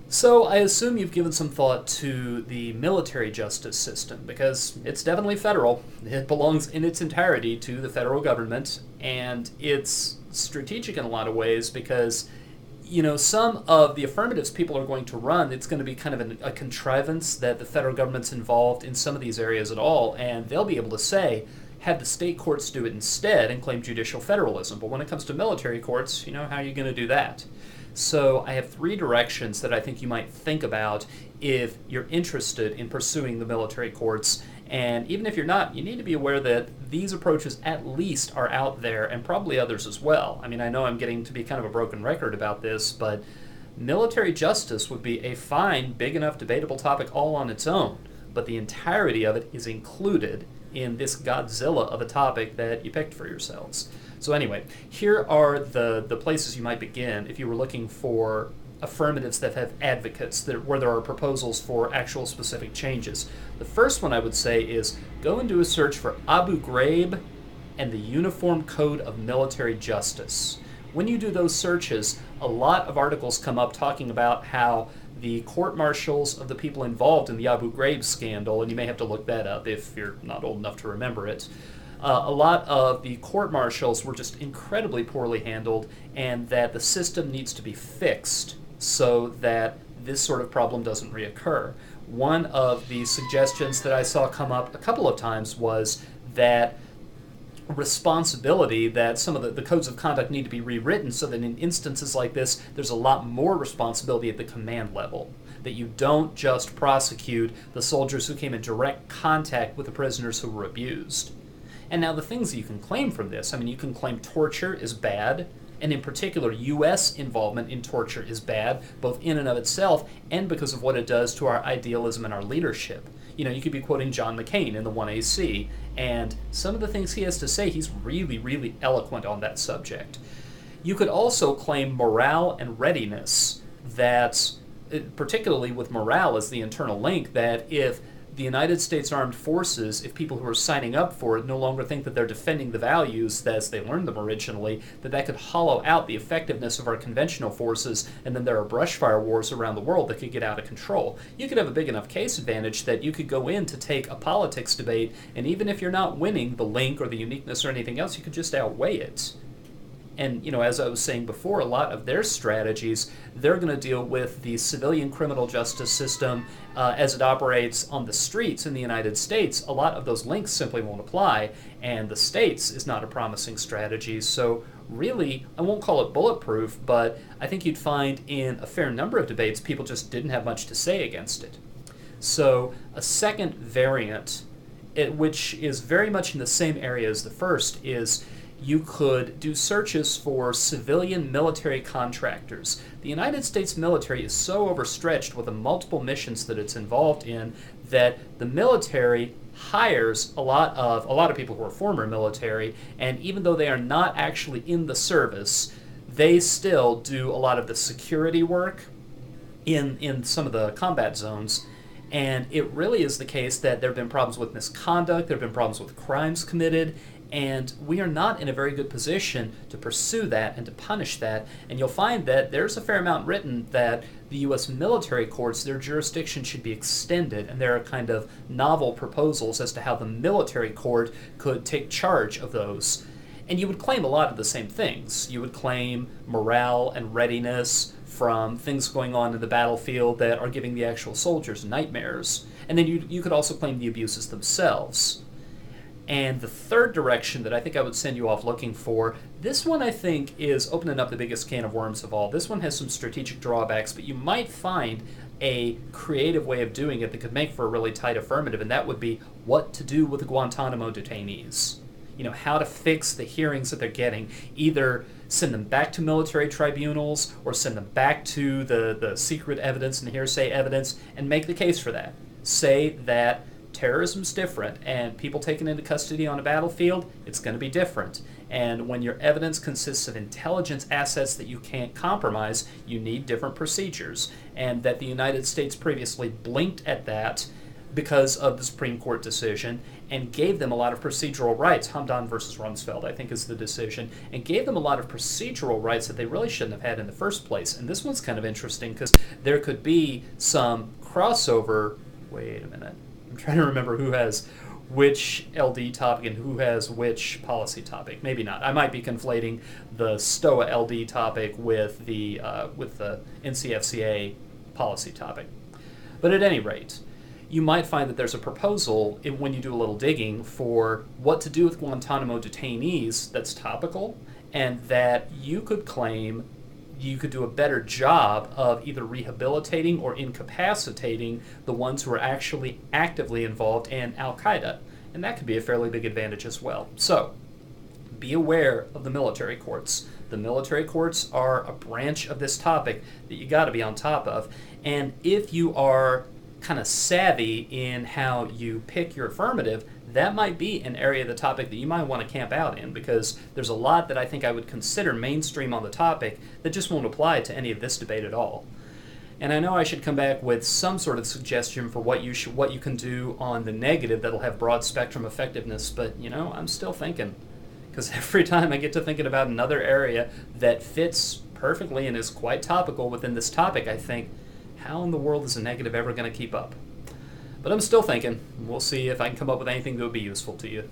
So I assume you've given some thought to the military justice system because it's definitely federal. It belongs in its entirety to the federal government, and it's strategic in a lot of ways because some of the affirmatives people are going to run, it's going to be kind of a contrivance that the federal government's involved in some of these areas at all, and they'll be able to say, have the state courts do it instead and claim judicial federalism. But when it comes to military courts, how are you going to do that? So I have three directions that I think you might think about if you're interested in pursuing the military courts. And even if you're not, you need to be aware that these approaches at least are out there and probably others as well. I mean, I know I'm getting to be kind of a broken record about this, but military justice would be a fine, big enough, debatable topic all on its own. But the entirety of it is included in this Godzilla of a topic that you picked for yourselves. So anyway, here are the places you might begin if you were looking for affirmatives that have advocates, where there are proposals for actual specific changes. The first one I would say is go and do a search for Abu Ghraib and the Uniform Code of Military Justice. When you do those searches, a lot of articles come up talking about how the court-martials of the people involved in the Abu Ghraib scandal, and you may have to look that up if you're not old enough to remember it, a lot of the court-martials were just incredibly poorly handled, and that the system needs to be fixed so that this sort of problem doesn't reoccur. One of the suggestions that I saw come up a couple of times was that responsibility, that some of the codes of conduct need to be rewritten so that in instances like this, there's a lot more responsibility at the command level. That you don't just prosecute the soldiers who came in direct contact with the prisoners who were abused. And now the things that you can claim from this, I mean, you can claim torture is bad, and in particular, U.S. involvement in torture is bad, both in and of itself, and because of what it does to our idealism and our leadership. You could be quoting John McCain in the 1AC, and some of the things he has to say, he's really, really eloquent on that subject. You could also claim morale and readiness, that, particularly with morale as the internal link, that if the United States Armed Forces, if people who are signing up for it no longer think that they're defending the values as they learned them originally, that could hollow out the effectiveness of our conventional forces, and then there are brushfire wars around the world that could get out of control. You could have a big enough case advantage that you could go in to take a politics debate, and even if you're not winning the link or the uniqueness or anything else, you could just outweigh it. And, as I was saying before, a lot of their strategies, they're going to deal with the civilian criminal justice system as it operates on the streets in the United States. A lot of those links simply won't apply, and the states is not a promising strategy. So really, I won't call it bulletproof, but I think you'd find in a fair number of debates, people just didn't have much to say against it. So a second variant, which is very much in the same area as the first, is you could do searches for civilian military contractors. The United States military is so overstretched with the multiple missions that it's involved in that the military hires a lot of people who are former military, and even though they are not actually in the service, they still do a lot of the security work in some of the combat zones. And it really is the case that there have been problems with misconduct, there have been problems with crimes committed, and we are not in a very good position to pursue that and to punish that. And you'll find that there's a fair amount written that the U.S. military courts, their jurisdiction should be extended, and there are kind of novel proposals as to how the military court could take charge of those. And you would claim a lot of the same things. You would claim morale and readiness from things going on in the battlefield that are giving the actual soldiers nightmares. And then you could also claim the abuses themselves. And the third direction that I think I would send you off looking for, this one I think is opening up the biggest can of worms of all. This one has some strategic drawbacks, but you might find a creative way of doing it that could make for a really tight affirmative, and that would be what to do with the Guantanamo detainees. How to fix the hearings that they're getting. Either send them back to military tribunals or send them back to the secret evidence and hearsay evidence and make the case for that. Say that terrorism's different, and people taken into custody on a battlefield, it's going to be different. And when your evidence consists of intelligence assets that you can't compromise, you need different procedures. And that the United States previously blinked at that because of the Supreme Court decision, and gave them a lot of procedural rights. Hamdan versus Rumsfeld, I think, is the decision, and gave them a lot of procedural rights that they really shouldn't have had in the first place. And this one's kind of interesting because there could be some crossover. Wait a minute. I'm trying to remember who has which LD topic and who has which policy topic. Maybe not. I might be conflating the STOA LD topic with the NCFCA policy topic. But at any rate, you might find that there's a proposal, when you do a little digging, for what to do with Guantanamo detainees that's topical, and that you could claim you could do a better job of either rehabilitating or incapacitating the ones who are actually actively involved in Al-Qaeda. And that could be a fairly big advantage as well. So, be aware of the military courts. The military courts are a branch of this topic that you got to be on top of. And if you are kind of savvy in how you pick your affirmative, that might be an area of the topic that you might want to camp out in, because there's a lot that I think I would consider mainstream on the topic that just won't apply to any of this debate at all. And I know I should come back with some sort of suggestion for what you can do on the negative that'll have broad spectrum effectiveness, but I'm still thinking, because every time I get to thinking about another area that fits perfectly and is quite topical within this topic, I think, how in the world is a negative ever going to keep up? But I'm still thinking. We'll see if I can come up with anything that would be useful to you.